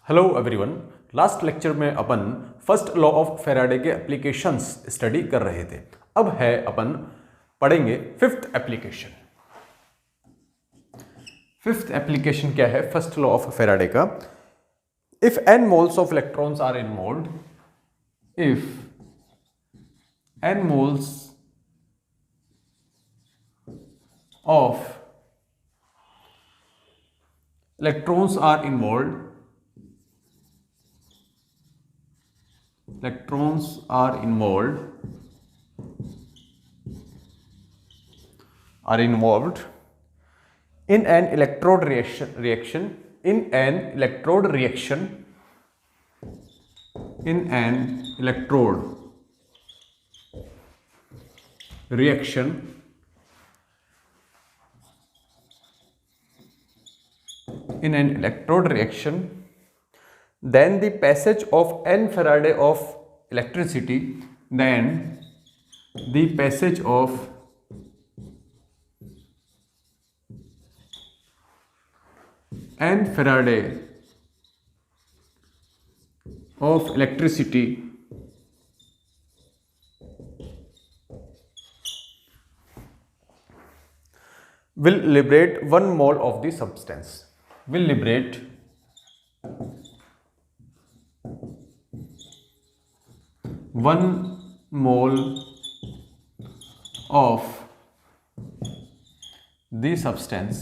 Hello everyone. Last lecture में अपन first law of Faraday के applications study कर रहे थे। अब है अपन पढ़ेंगे फिफ्थ एप्लीकेशन। फिफ्थ एप्लीकेशन क्या है फर्स्ट लॉ ऑफ फैराडे का? If n moles of electrons are involved, if n moles of electrons are involved, in an electrode reaction then the passage of n Faraday of electricity, will liberate 1 mole of the substance. Will liberate 1 mole of the substance.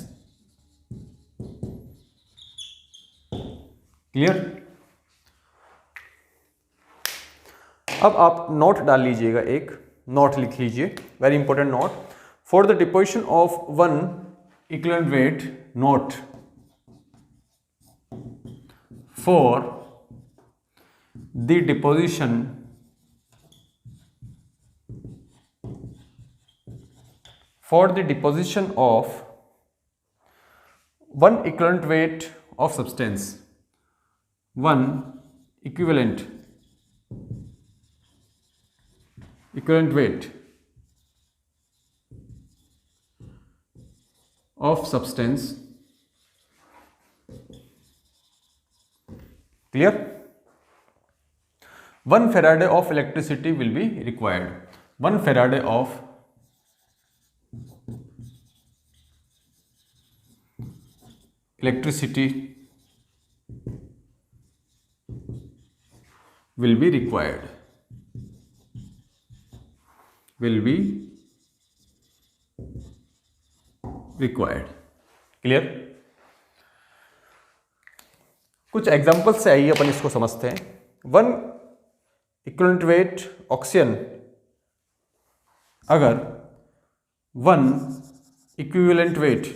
Clear? अब आप note डाल लीजिएगा, एक note लिख लीजिए, very important note. For the deposition of 1 equivalent weight, note for the deposition of 1 equivalent weight of substance, 1 equivalent weight of substance. Clear? 1 Faraday of electricity will be required. 1 Faraday of electricity will be required. Clear? कुछ example से आइए अपन इसको समझते हैं। 1 equivalent weight oxygen, अगर 1 equivalent weight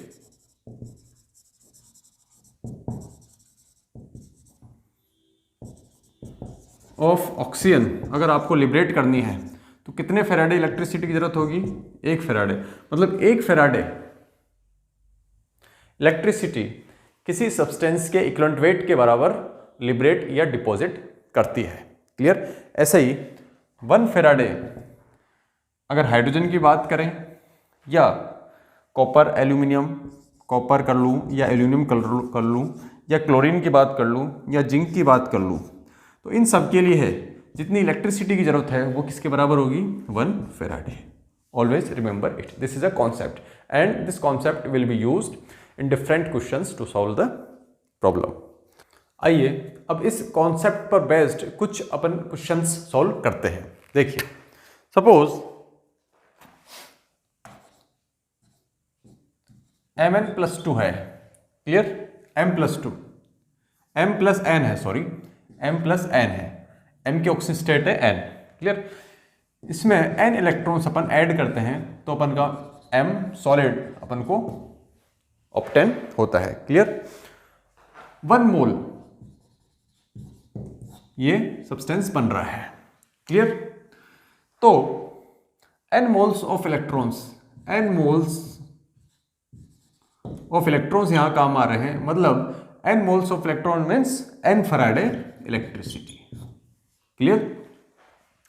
of oxygen अगर आपको liberate करनी है तो कितने फेराडे इलेक्ट्रिसिटी की जरूरत होगी? 1 फेराडे। मतलब 1 फेराडे इलेक्ट्रिसिटी किसी सब्सटेंस के इक्विवेलेंट वेट के बराबर लिबरेट या डिपॉजिट करती है। क्लियर? ऐसे ही 1 फेराडे अगर हाइड्रोजन की बात करें या कॉपर एल्यूमिनियम, कॉपर कर लूँ या एल्यूमिनियम कर लूँ या क्लोरीन की बात कर लूँ या जिंक की बात कर लूँ, तो इन सब के लिए है जितनी इलेक्ट्रिसिटी की जरूरत है वो किसके बराबर होगी? 1 Faraday. Always remember it, this is a concept and this concept will be used in different questions to solve the problem. आइए अब इस कॉन्सेप्ट पर बेस्ड कुछ अपन क्वेश्चंस सॉल्व करते हैं। देखिए, सपोज Mn+2 है। क्लियर? M+2, M+n है, सॉरी M+n है। M की ऑक्सीजन स्टेट है n। क्लियर? इसमें n इलेक्ट्रॉन्स अपन ऐड करते हैं तो अपन का M सॉलिड अपन को ऑब्टेन होता है। क्लियर? 1 मोल ये सब्सटेंस बन रहा है। क्लियर? तो n मोल्स ऑफ इलेक्ट्रॉन्स यहां काम आ रहे हैं। मतलब n moles of electron means n Faraday electricity. Clear?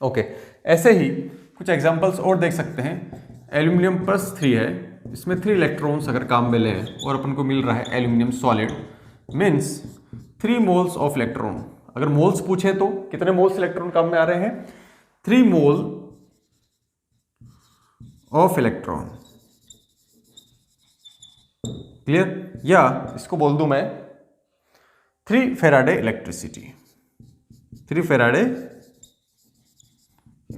Okay, ऐसे ही कुछ एग्जांपल्स और देख सकते हैं। एल्यूमिनियम +3 है, इसमें 3 इलेक्ट्रॉन्स अगर काम में लें और अपन को मिल रहा है aluminium solid, means 3 moles of electron, अगर मोल्स पूछे तो कितने मोल्स इलेक्ट्रॉन काम में आ रहे हैं, 3 मोल ऑफ इलेक्ट्रॉन। क्लियर, या इसको बोल दूं मैं 3 Faraday electricity, 3 Faraday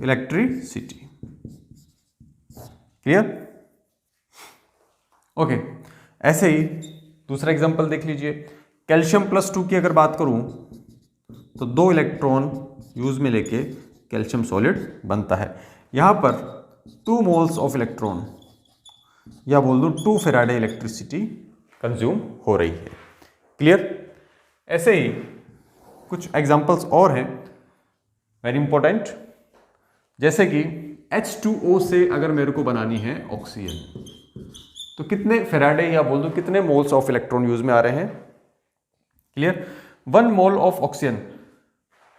electricity. Clear, okay. ऐसे ही दूसरा एग्जांपल देख लीजिए, कैल्शियम +2 की अगर बात करूं तो 2 इलेक्ट्रॉन यूज में लेके कैल्शियम सॉलिड बनता है। यहां पर 2 मोल्स ऑफ इलेक्ट्रॉन या बोल दूं 2 फेराडे इलेक्ट्रिसिटी कंज्यूम हो रही है। क्लियर, ऐसे ही कुछ एग्जांपल्स और हैं वेरी इंपॉर्टेंट, जैसे कि H2O से अगर मेरे को बनानी है ऑक्सीजन, तो कितने फेराडे या बोल दो कितने मोल्स ऑफ इलेक्ट्रॉन यूज में आ रहे हैं। Clear, 1 mole of oxygen.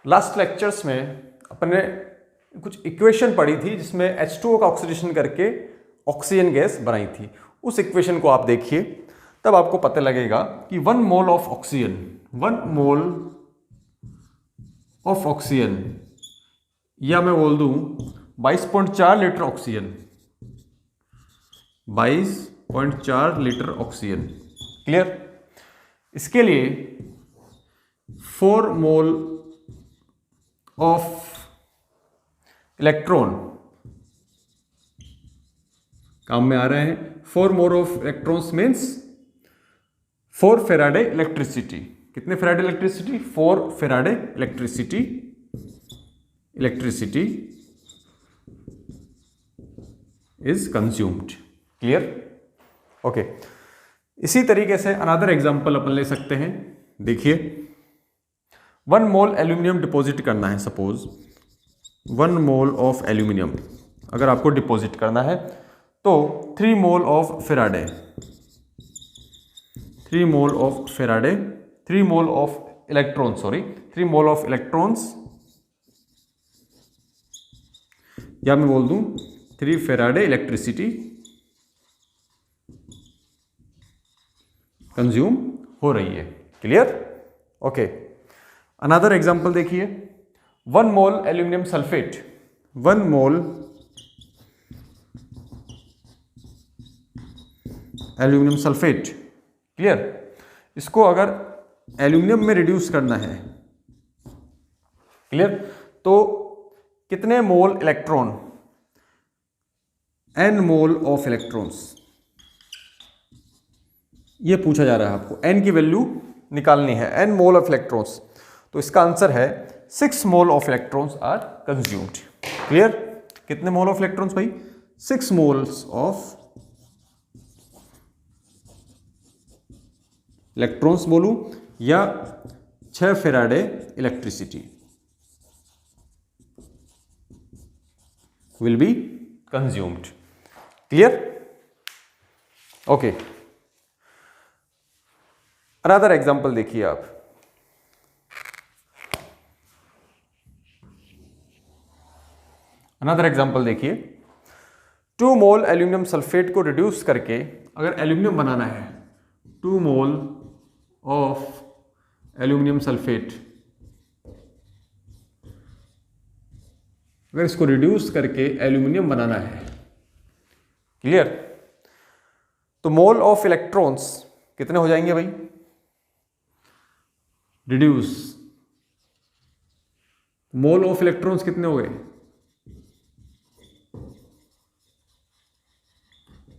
Last lectures में अपने कुछ इक्वेशन पढ़ी थी जिसमें H2O का ऑक्सीडेशन करके ऑक्सीजन गैस बनाई थी, उस इक्वेशन को आप देखिए, तब आपको पता लगेगा कि 1 mole of oxygen, 1 mole of oxygen, या मैं बोल दूं 22.4 litre oxygen, 22.4 litre oxygen. Clear, इसके लिए 4 मोल ऑफ इलेक्ट्रॉन काम में आ रहे हैं। 4 mole of electrons means 4 faraday electricity. कितने faraday electricity, 4 faraday electricity, electricity is consumed. Clear, okay. इसी तरीके से अनदर एग्जांपल अपन ले सकते हैं। देखिए 1 मोल एल्यूमिनियम डिपॉजिट करना है, सपोज 1 मोल ऑफ एल्यूमिनियम अगर आपको डिपॉजिट करना है तो 3 mole of Faraday, 3 mole of Faraday, 3 mole of electron, sorry 3 mole of electrons, या मैं बोल दूं 3 फेराडे इलेक्ट्रिसिटी कंज्यूम हो रही है। Clear, okay. अनदर एग्जांपल देखिए, 1 मोल एल्यूमिनियम सल्फेट, 1 मोल एल्यूमिनियम सल्फेट। क्लियर, इसको अगर एल्यूमिनियम में रिड्यूस करना है, क्लियर, तो कितने मोल electron, n mole of electrons, ये पूछा जा रहा है आपको, n की वैल्यू निकालनी है, n मोल ऑफ इलेक्ट्रॉन्स, तो इसका आंसर है 6 mole of electrons are consumed. Clear, कितने मोल ऑफ इलेक्ट्रॉन्स भाई, 6 मोल्स ऑफ इलेक्ट्रॉन्स बोलूं या 6 Faraday electricity will be consumed. Clear, okay. Another example देखिए आप, अनदर एग्जांपल देखिए, 2 मोल एल्यूमिनियम सल्फेट को रिड्यूस करके अगर एल्यूमिनियम बनाना है, 2 मोल ऑफ एल्यूमिनियम सल्फेट, अगर इसको रिड्यूस करके एल्यूमिनियम बनाना है, क्लियर, तो मोल ऑफ इलेक्ट्रॉन्स कितने हो जाएंगे भाई, रिड्यूस, मोल ऑफ इलेक्ट्रॉन्स कितने हो गए,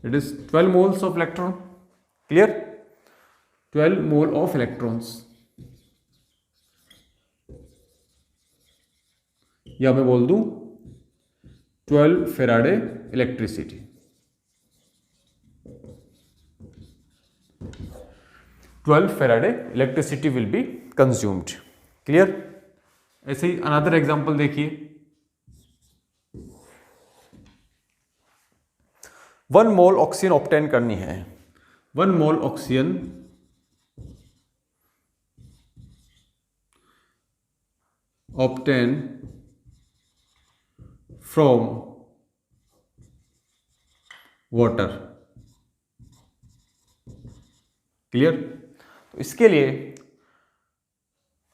it is 12 moles of electron. Clear, 12 mole of electrons, या मैं बोल दूं 12 Faraday electricity. 12 Faraday electricity will be consumed. Clear, ऐसे ही अनदर एग्जांपल देखिए, 1 मोल ऑक्सीजन ऑब्टेन करनी है, 1 मोल oxygen obtain from water. Clear, तो इसके लिए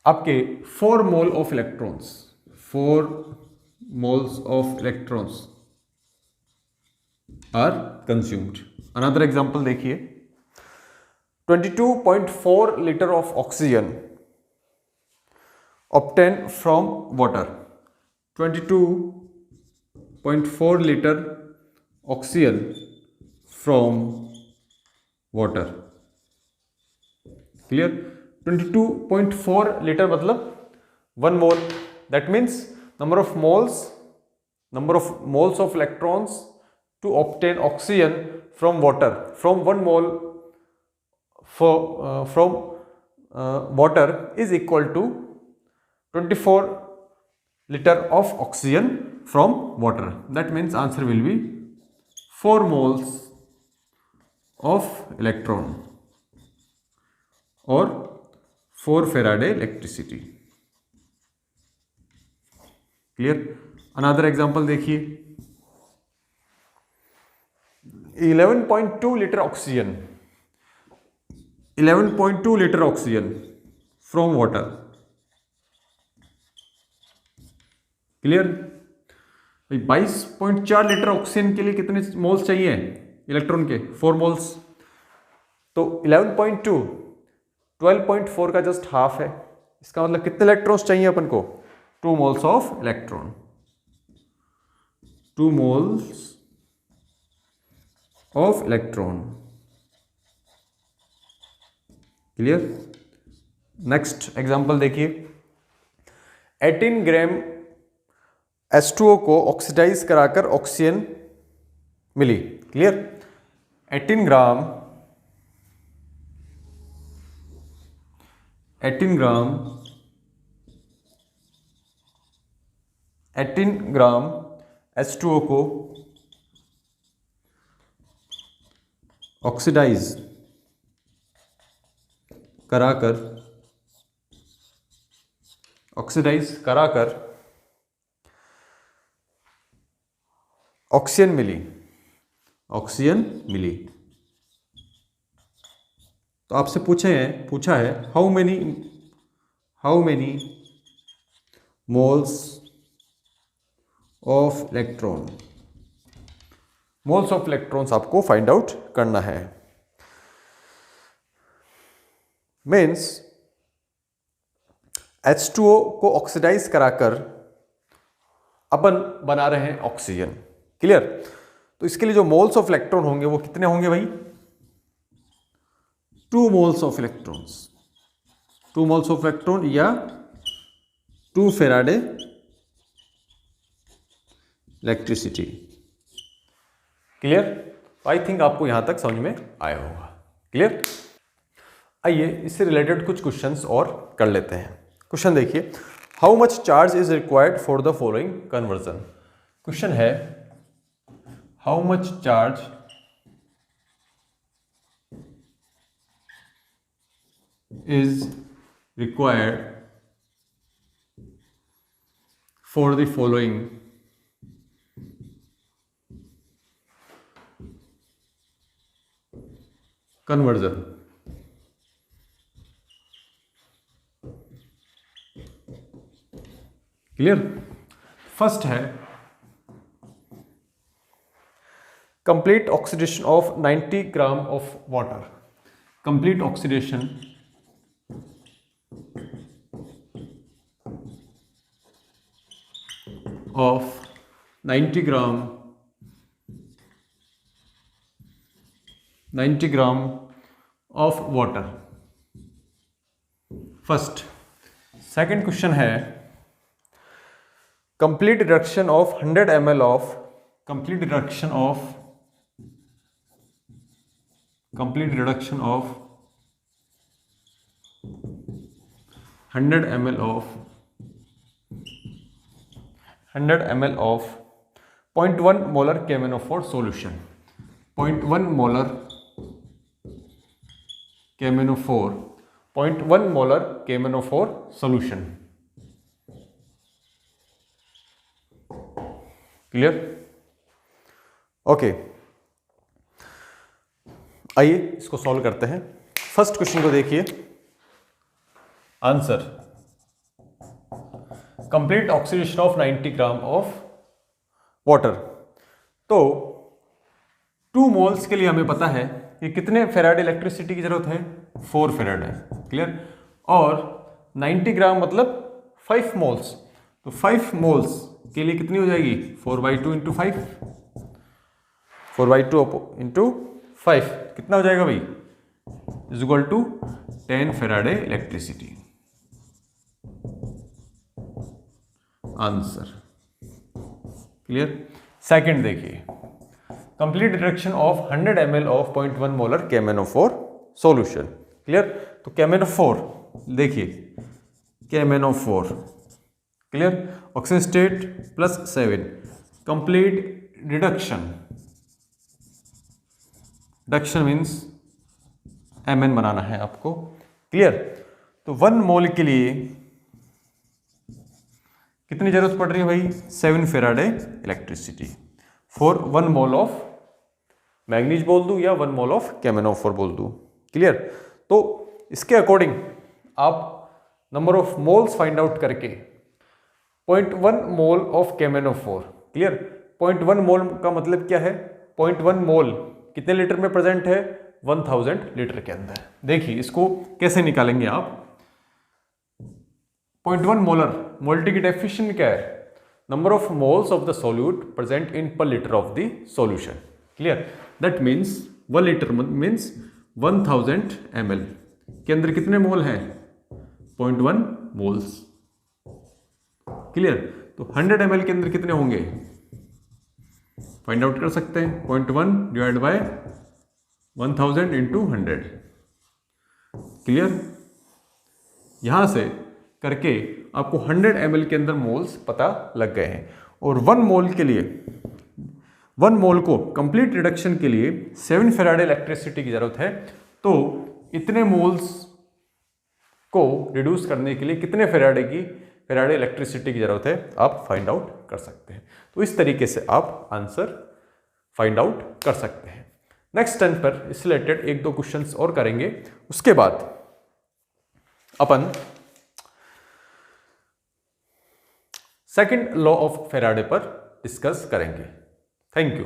आपके 4 mole of electrons, 4 moles of electrons are consumed. Another example देखिए, 22.4 liter of oxygen obtained from water. 22.4 liter oxygen from water. Clear? 22.4 liter मतलब 1 mole. That means number of moles of electrons to obtain oxygen from water, from 1 mole from water is equal to 24 liter of oxygen from water. That means answer will be 4 moles of electron or 4 Faraday electricity. Clear? Another example देखिए, 11.2 litre oxygen, 11.2 litre oxygen from water. Clear? 22.4 litre oxygen के लिए कितने moles चाहिए electron के? 4 moles. तो 11.2 12.4 का just half है. इसका मतलब कितने इलेक्ट्रॉन्स चाहिए अपन को? 2 moles of electron. 2 moles of electron. Clear? Next example देखिए, 18 ग्राम H2O को ऑक्सीडाइज कराकर ऑक्सीजन मिली. क्लियर? 18 ग्राम H2O को ऑक्सीडाइज कराकर ऑक्सीजन मिली. तो आपसे पूछा है how many moles of electrons आपको फाइंड आउट करना है. मीन्स H2O को ऑक्सीडाइज कराकर अपन बना रहे हैं ऑक्सीजन. क्लियर? तो इसके लिए जो मोल्स ऑफ इलेक्ट्रॉन होंगे वो कितने होंगे भाई? 2 मोल्स ऑफ इलेक्ट्रॉन या 2 Faraday electricity. Clear? I think आपको यहां तक समझ में आया होगा. क्लियर? आइए इससे रिलेटेड कुछ क्वेश्चंस और कर लेते हैं. क्वेश्चन देखिए, how much charge is required for the following conversion. Question है, how much charge is required for the following conversion. Clear? First है complete oxidation of 90 gram of water. Complete oxidation of 90 gram of water. First. Second question है complete reduction of 100 ml of 100 ml of 0.1 molar KMnO4 solution. 0.1 molar KMnO4 solution. Clear? Okay, आइए इसको solve करते हैं. First question को देखिए. Answer complete oxidation of 90 gram of water. तो 2 moles के लिए हमें पता है कि कितने फेराडे इलेक्ट्रिसिटी की जरूरत है, 4 फेराडे, क्लियर। और 90 ग्राम मतलब 5 मोल्स, तो 5 मोल्स के लिए कितनी हो जाएगी, 4/2 इंटू 5, 4/2 इंटू 5 कितना हो जाएगा भाई, is equal to 10 faraday electricity. Answer clear. Second देखिए, complete reduction of 100 ml of 0.1 molar KMnO4 solution, clear. तो KMnO4 देखिए, KMnO4 clear, oxygen state +7, complete reduction, reduction means Mn बनाना है आपको, क्लियर। तो 1 मोल के लिए कितनी जरूरत पड़ रही है भाई, 7 Faraday electricity for 1 mole of manganese बोल दूं या 1 मोल ऑफ KMnO4 बोल दूं, क्लियर। तो इसके अकॉर्डिंग आप number of moles find out करके 0.1 मोल ऑफ KMnO4, क्लियर। 0.1 मोल का मतलब क्या है, 0.1 मोल कितने लीटर में प्रेजेंट है, 1000 लीटर के अंदर। देखिए इसको कैसे निकालेंगे आप, 0.1 मोलर, मोलिटी की डेफिनेशन क्या है, number of moles of the solute present in per litre of the solution, clear. That means 1 litre means 1000 ml के अंदर कितने मोल हैं, 0.1 मोल्स, क्लियर। तो 100 ml के अंदर कितने होंगे, फाइंड आउट कर सकते हैं, 0.1 डिवाइड बाय 1000 इंटू 100, क्लियर। यहां से करके आपको 100 ml के अंदर मोल्स पता लग गए हैं। और 1 मोल के लिए, 1 मोल को कंप्लीट रिडक्शन के लिए 7 फेराडे इलेक्ट्रिसिटी की जरूरत है। तो इतने मोल्स को रिड्यूस करने के लिए कितने फेराडे इलेक्ट्रिसिटी की जरूरत है, आप फाइंड आउट कर सकते हैं। तो इस तरीके से आप आंसर फाइंड आउट कर सकते हैं। नेक्स्ट टर्न पर इससे रिलेटेड 1-2 क्वेश्चंस और करेंगे, उसके बाद अपन सेकंड लॉ ऑफ फेराडे पर डिस्कस करेंगे। Thank you.